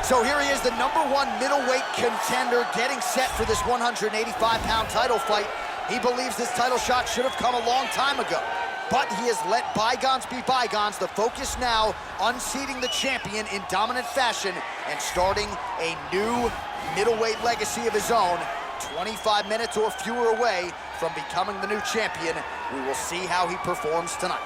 So here he is, the #1 middleweight contender, getting set for this 185-pound title fight. He believes this title shot should have come a long time ago, but he has let bygones be bygones. The focus now, unseating the champion in dominant fashion and starting a new middleweight legacy of his own. 25 minutes or fewer away from becoming the new champion. We will see how he performs tonight.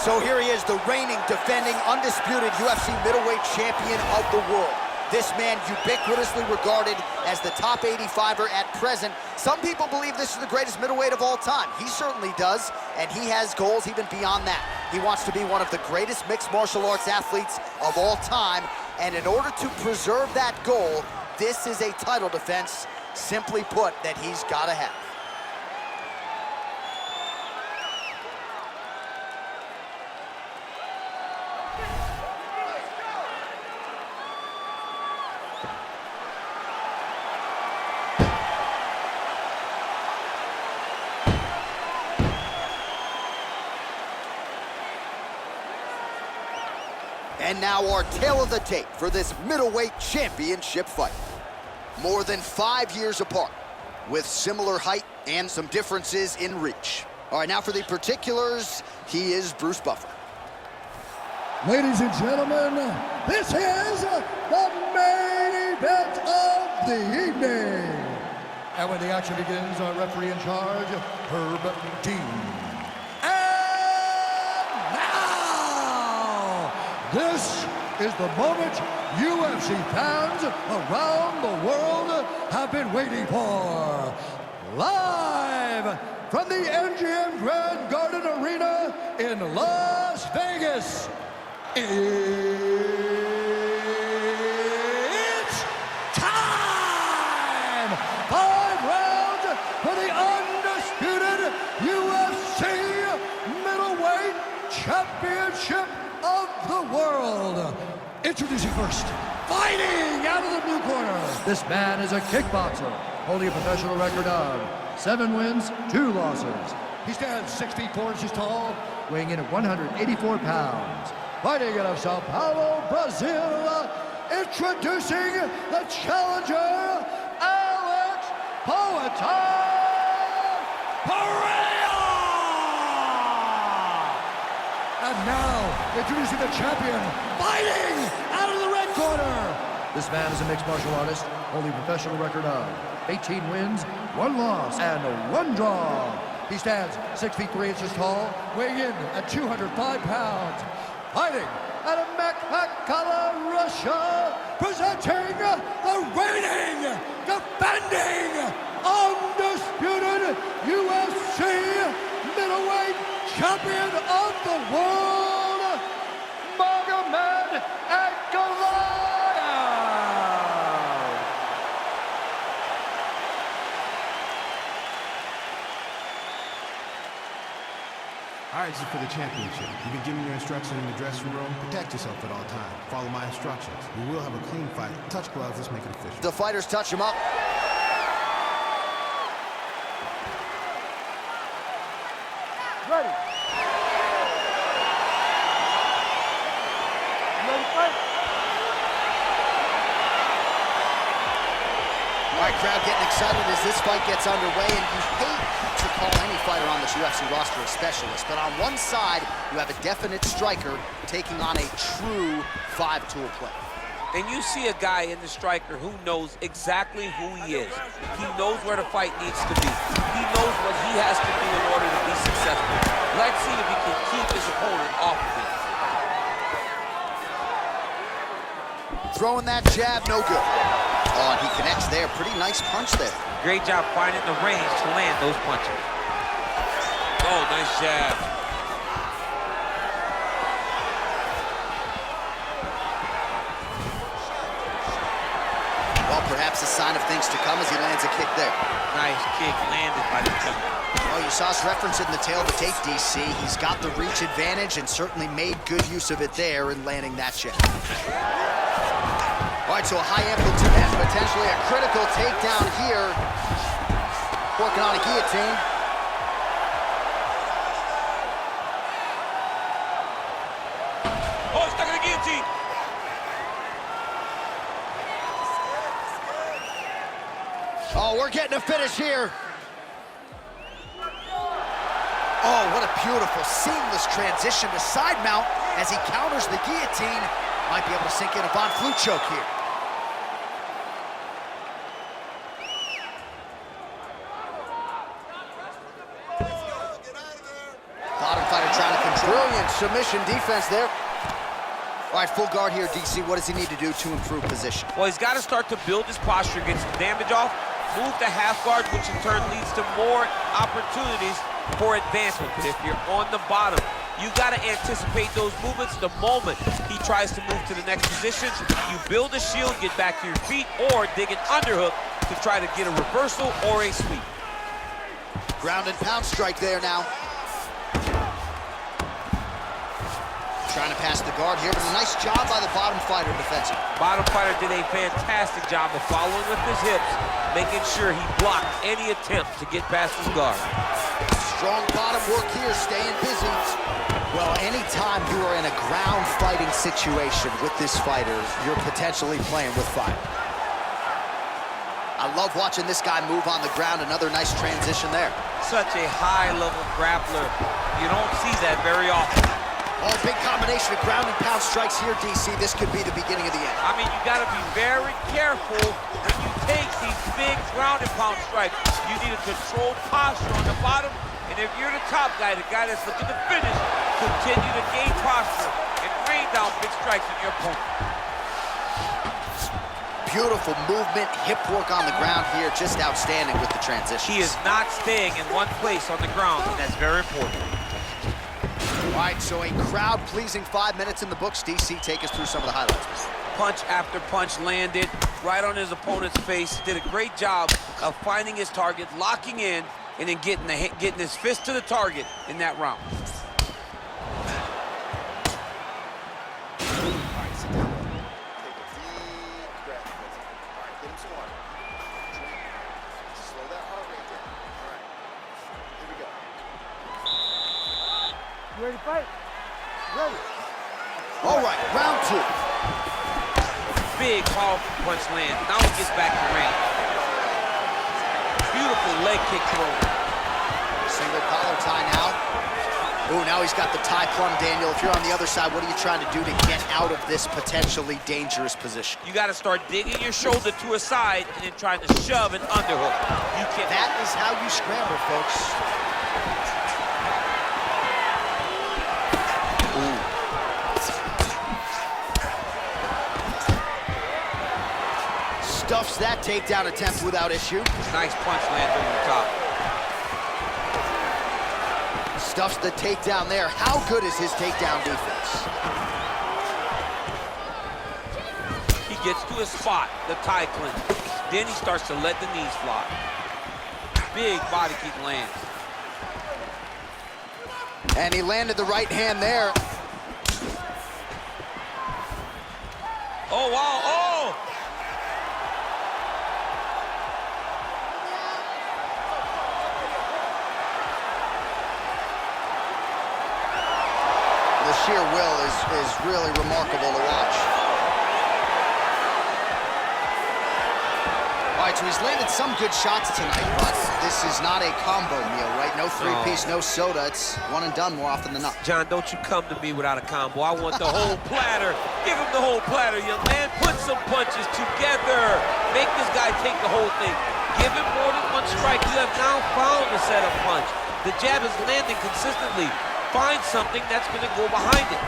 So here he is, the reigning, defending, undisputed UFC middleweight champion of the world. This man ubiquitously regarded as the top 85er at present. Some people believe this is the greatest middleweight of all time. He certainly does, and he has goals even beyond that. He wants to be one of the greatest mixed martial arts athletes of all time, and in order to preserve that goal, this is a title defense, simply put, that he's gotta have. And now our tale of the tape for this middleweight championship fight. More than 5 years apart, with similar height and some differences in reach. All right, now for the particulars, he is Bruce Buffer. Ladies and gentlemen, this is the main event of the evening. And when the action begins, our referee in charge, Herb Dean. This is the moment UFC fans around the world have been waiting for. Live from the MGM Grand Garden Arena in Las Vegas, it's time! 5 rounds for the undisputed UFC middleweight championship of the world. Introducing first, fighting out of the blue corner. This man is a kickboxer, holding a professional record of 7 wins, 2 losses. He stands 6 feet 4 inches tall, weighing in at 184 pounds. Fighting out of Sao Paulo, Brazil, introducing the challenger, Alex Pereira. And now, introducing the champion, fighting out of the red corner. This man is a mixed martial artist, holding a professional record of 18 wins, 1 loss, and 1 draw. He stands 6 feet 3 inches tall, weighing in at 205 pounds. Fighting out of Magomed, Russia, presenting the reigning, defending, undisputed UFC middleweight champion of the world, Magomed Ankalaev. All right, this is for the championship. You've been giving your instruction in the dressing room. Protect yourself at all times. Follow my instructions. We will have a clean fight. Touch gloves, let's make it official. The fighters touch him up. Ready. Ready to fight? All right, crowd getting excited as this fight gets underway, and you hate to call any fighter on this UFC roster a specialist, but on one side, you have a definite striker taking on a true 5-tool player. And you see a guy in the striker who knows exactly who he is. He knows where the fight needs to be. He knows what he has to do in order to be successful. Let's see if he can keep his opponent off of him. Throwing that jab, no good. Oh, and he connects there. Pretty nice punch there. Great job finding the range to land those punches. Oh, nice jab. Well, Perhaps a sign of things to come as he lands a kick there. Nice kick landed by the team. Well, you saw us reference it in the tail of the tape, DC. He's got the reach advantage and certainly made good use of it there in landing that jab. All right, so a high amplitude and potentially a critical takedown here. Working on a guillotine. Oh, stuck in the guillotine. Oh, we're getting a finish here. Oh, what a beautiful, seamless transition to side mount as he counters the guillotine. Might be able to sink in a Von Flue choke here. Bottom fighter trying to control. Brilliant submission defense there. All right, full guard here, DC. What does he need to do to improve position? Well, he's got to start to build his posture, get some damage off, move to half guard, which in turn leads to more opportunities for advancement. But if you're on the bottom, you got to anticipate those movements. The moment he tries to move to the next position, you build a shield, get back to your feet, or dig an underhook to try to get a reversal or a sweep. Ground and pound strike there now. Trying to pass the guard here, but a nice job by the bottom fighter defensively. Bottom fighter did a fantastic job of following with his hips, making sure he blocked any attempt to get past his guard. Strong bottom work here, staying busy. Well, anytime you are in a ground fighting situation with this fighter, you're potentially playing with fire. I love watching this guy move on the ground. Another nice transition there. Such a high-level grappler. You don't see that very often. Oh, big combination of ground and pound strikes here, DC. This could be the beginning of the end. I mean, you got to be very careful when you take these big ground and pound strikes. You need a controlled posture on the bottom, and if you're the top guy, the guy that's looking to finish, continue to gain posture and rain down big strikes on your opponent. Beautiful movement, hip work on the ground here, just outstanding with the transition. He is not staying in one place on the ground, and that's very important. All right, so a crowd-pleasing 5 minutes in the books. DC, take us through some of the highlights. Punch after punch landed right on his opponent's face. Did a great job of finding his target, locking in, and then getting his fist to the target in that round. You ready to fight? Ready. All right, round two. Big, powerful punch land. Now he gets back to range. Beautiful leg kick throw. Single collar tie now. Ooh, now he's got the tie plum, Daniel. If you're on the other side, what are you trying to do to get out of this potentially dangerous position? You got to start digging your shoulder to a side and then trying to shove an underhook. You can. That is how you scramble, folks. Stuffs that takedown attempt without issue. Nice punch lands over the top. Stuffs the takedown there. How good is his takedown defense? He gets to a spot, the tie clinch. Then he starts to let the knees fly. Big body kick lands. And he landed the right hand there. Oh, wow, oh! The sheer will is really remarkable to watch. All right, so he's landed some good shots tonight, but this is not a combo meal, right? No three-piece, no soda. It's one and done more often than not. John, don't you come to me without a combo. I want the whole platter. Give him the whole platter, young man. Put some punches together. Make this guy take the whole thing. Give him more than one strike. You have now found a setup punch. The jab is landing consistently. Find something that's going to go behind it.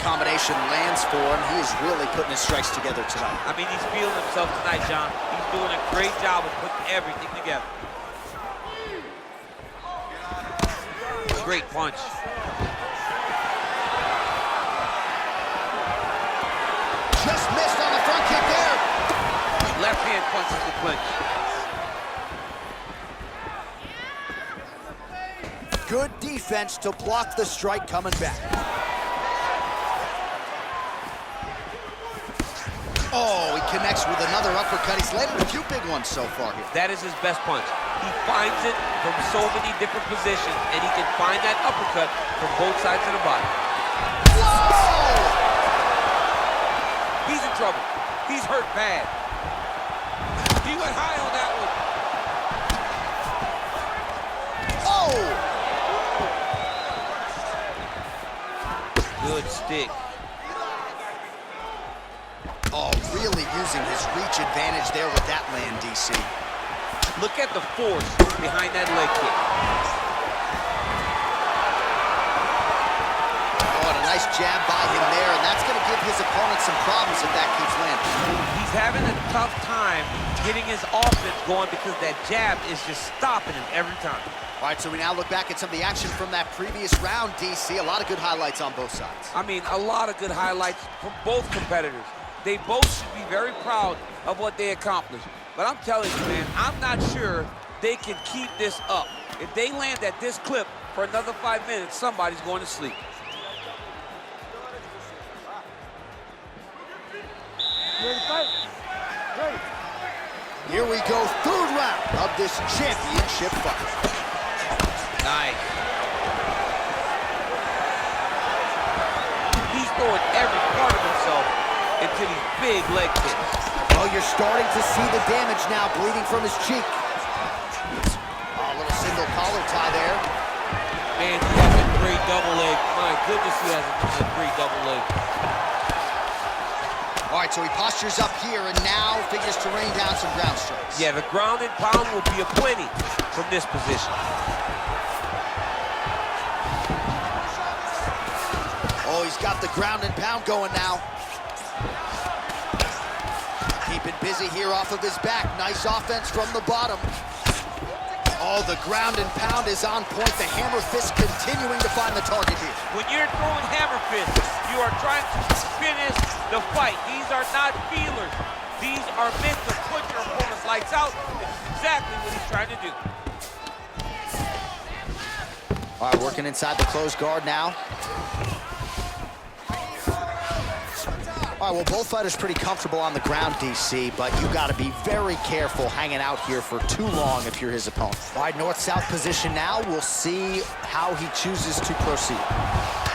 Combination lands for him. He is really putting his strikes together tonight. I mean, he's feeling himself tonight, John. He's doing a great job of putting everything together. Great punch. Just missed on the front kick there. hand punches to clinch. Good defense to block the strike coming back. Oh, he connects with another uppercut. He's landed a few big ones so far here. That is his best punch. He finds it from so many different positions, and he can find that uppercut from both sides of the body. Whoa! He's in trouble. He's hurt bad. He went high on that one. Oh! Good stick. Oh, really using his reach advantage there with that land, DC. Look at the force behind that leg kick. Oh, and a nice jab by him there, and that's going to give his opponent some problems if that keeps landing. He's having a tough time getting his offense going because that jab is just stopping him every time. All right, so we now look back at some of the action from that previous round, DC. A lot of good highlights on both sides. I mean, a lot of good highlights from both competitors. They both should be very proud of what they accomplished. But I'm telling you, man, I'm not sure they can keep this up. If they land at this clip for another 5 minutes, somebody's going to sleep. You ready to fight? Ready. Here we go, third round of this championship fight. Nice. He's throwing every part of himself into these big leg kicks. Oh, you're starting to see the damage now, bleeding from his cheek. Oh, a little single collar tie there. Man, he has a great double leg. My goodness, he has a great double leg. All right, so he postures up here and now figures to rain down some ground strikes. Yeah, the ground and pound will be aplenty from this position. Oh, he's got the ground and pound going now. Keeping busy here off of his back. Nice offense from the bottom. Oh, the ground and pound is on point. The hammer fist continuing to find the target here. When you're throwing hammer fists, you are trying to finish the fight. These are not feelers. These are meant to put your opponent's lights out. It's exactly what he's trying to do. All right, working inside the closed guard now. All right, well, both fighters pretty comfortable on the ground, DC, but you got to be very careful hanging out here for too long if you're his opponent. All right, north-south position now. We'll see how he chooses to proceed.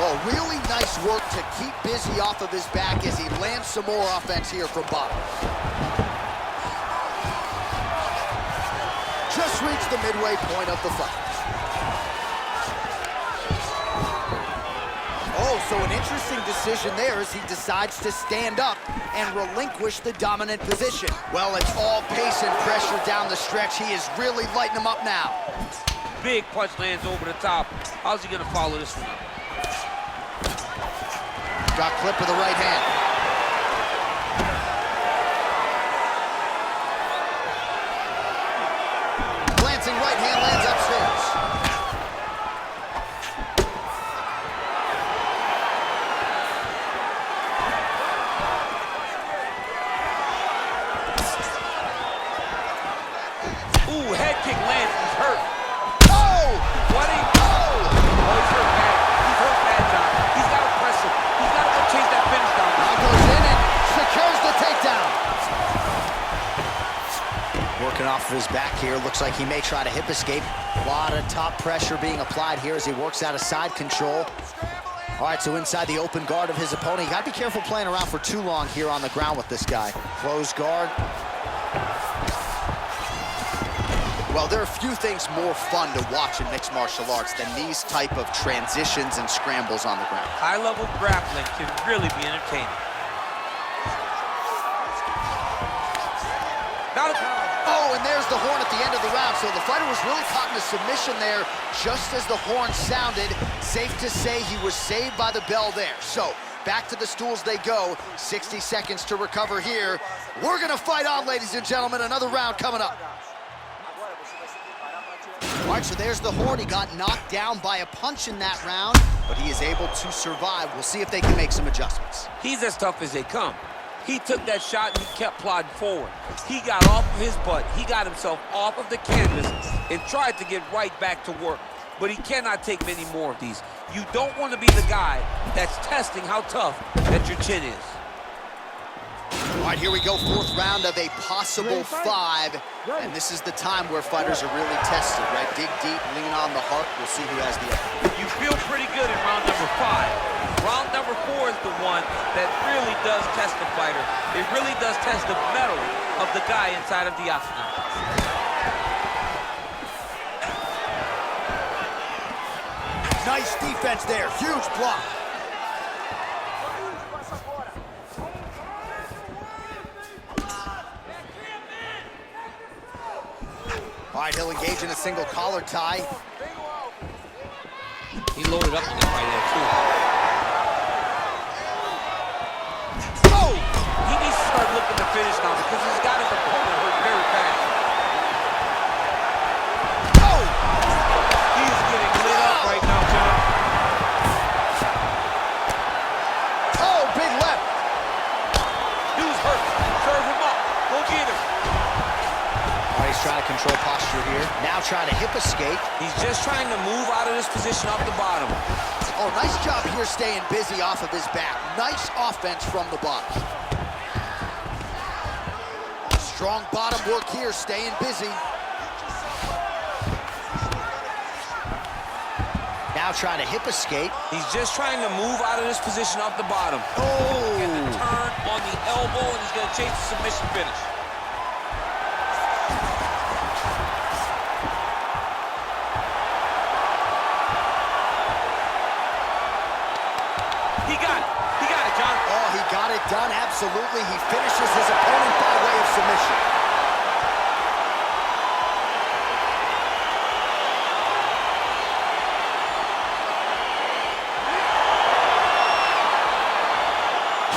Oh, really nice work to keep busy off of his back as he lands some more offense here from bottom. Just reached the midway point of the fight. Oh, so an interesting decision there as he decides to stand up and relinquish the dominant position. Well, it's all pace and pressure down the stretch. He is really lighting him up now. Big punch lands over the top. How's he going to follow this one up? Got clip of the right hand. Glancing right hand lands upstairs. Ooh, head kick lands. He's hurt. Oh! What he? Oh, he's hurt bad. He's hurt bad, John. He's got to press him. He's got to go chase that finish down. Now goes in and secures the takedown. Working off of his back here. Looks like he may try to hip escape. A lot of top pressure being applied here as he works out of side control. All right, so inside the open guard of his opponent. You got to be careful playing around for too long here on the ground with this guy. Closed guard. Well, there are few things more fun to watch in mixed martial arts than these type of transitions and scrambles on the ground. High-level grappling can really be entertaining. Oh, and there's the horn at the end of the round. So the fighter was really caught in a submission there just as the horn sounded. Safe to say he was saved by the bell there. So back to the stools they go. 60 seconds to recover here. We're going to fight on, ladies and gentlemen. Another round coming up. All right, so there's the horn. He got knocked down by a punch in that round, but he is able to survive. We'll see if they can make some adjustments. He's as tough as they come. He took that shot and he kept plodding forward. He got off of his butt. He got himself off of the canvas and tried to get right back to work. But he cannot take many more of these. You don't want to be the guy that's testing how tough that your chin is. All right, here we go, fourth round of a possible 5. And this is the time where fighters are really tested, right? Dig deep, lean on the heart. We'll see who has the upper. You feel pretty good in round number 5. Round number 4 is the one that really does test the fighter. It really does test the mettle of the guy inside of the octagon. Nice defense there, huge block. All right, he'll engage in a single collar tie. He loaded up on that right there, too. Oh! He needs to start looking to finish now because he's got his opponent hurt very bad. Oh! He's getting lit up right now, John. Oh, big left. Dude's hurt. Serve him up. Go get him. All right, he's trying to control posture here. Now trying to hip escape. He's just trying to move out of this position off the bottom. Oh, nice job here staying busy off of his back. Nice offense from the bottom. Strong bottom work here, staying busy. Now trying to hip escape. He's just trying to move out of this position off the bottom. Oh! Get the turn on the elbow, and he's going to chase the submission finish. He got it. He got it, John. Oh, he got it done, absolutely. He finishes his opponent by way of submission.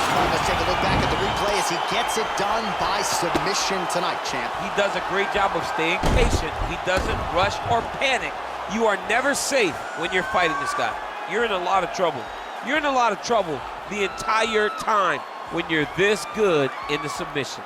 All right, let's take a look back at the replay as he gets it done by submission tonight, champ. He does a great job of staying patient. He doesn't rush or panic. You are never safe when you're fighting this guy. You're in a lot of trouble. You're in a lot of trouble the entire time when you're this good in the submissions.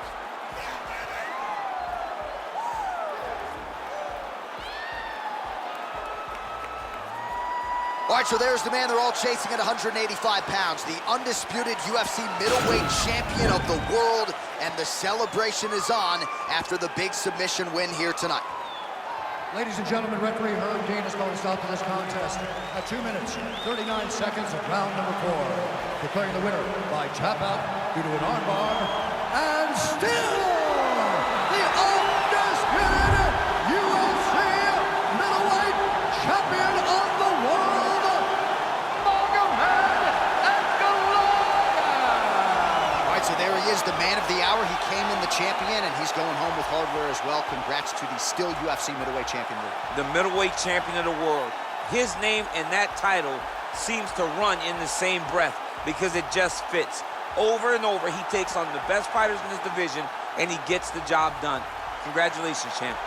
All right, so there's the man they're all chasing at 185 pounds, the undisputed UFC middleweight champion of the world, and the celebration is on after the big submission win here tonight. Ladies and gentlemen, referee Herb Dean is going to stop to this contest at 2 minutes, 39 seconds of round number 4. Declaring the winner by tap out due to an armbar, and still the undisputed UFC middleweight champion of the world, Magomed Ankalaev. All right, so there he is, the man of the hour. He came in the champion, and he's going home with hardware as well. Congrats to the still UFC middleweight champion. The middleweight champion of the world. His name and that title seems to run in the same breath because it just fits. Over and over, he takes on the best fighters in his division, and he gets the job done. Congratulations, champ.